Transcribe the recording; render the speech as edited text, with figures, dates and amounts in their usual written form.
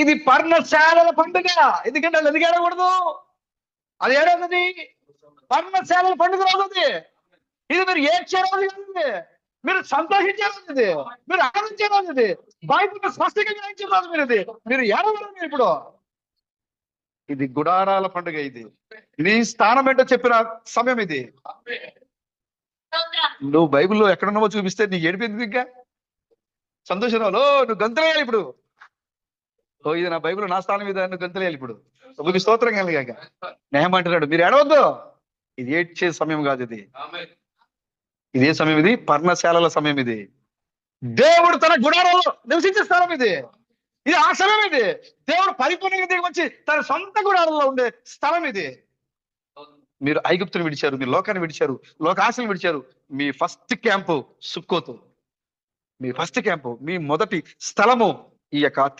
ఇది పర్ణశాలల పండుగ. ఎందుకంటే అది ఎందుకు ఏడకూడదు? అది ఏడవుతుంది పర్ణశాలల పండుగ రోజు అది. ఇది మీరు ఏడ్చే రోజు కాదు ఇది. మీరు సంతోషించే రోజు ఇది. మీరు ఆనందించే రోజు ఇది. బైబిల్ స్పష్టంగా గ్రహించే రోజు మీరు ఇది. మీరు ఏడవడం మీరు ఇప్పుడు. ఇది గుడారాల పండుగ. ఇది నీ స్థానం ఏంటో చెప్పిన సమయం ఇది. నువ్వు బైబిల్లో ఎక్కడున్నావో చూపిస్తే నీకు ఏడిపోయింది. ఇంకా సంతోషంలో నువ్వు గంతులేయాలి ఇప్పుడు. ఓ ఇది నా బైబిల్ నా స్థానం మీద నువ్వు గంతులేయాలి ఇప్పుడు. మీకు స్తోత్రం కలిగాక నేమంటున్నాడు మీరు ఏడవద్దు. ఇది ఏడ్చే సమయం కాదు ఇది. ఇదే సమయం ఇది పర్ణశాలల సమయం ఇది. దేవుడు తన గుడారంలో నివసించే స్థలం ఇది. ఇది ఆ సమయం ఇది. దేవుడు పరిపూర్ణంగా దిగి వచ్చి తన సొంత గుడారంలో ఉండే స్థలం ఇది. మీరు ఐగుప్తుని విడిచారు, మీరు లోకాన్ని విడిచారు, లోకాశలు విడిచారు. మీ ఫస్ట్ క్యాంపు సుక్కోతు. మీ ఫస్ట్ క్యాంపు, మీ మొదటి స్థలము ఈ యొక్క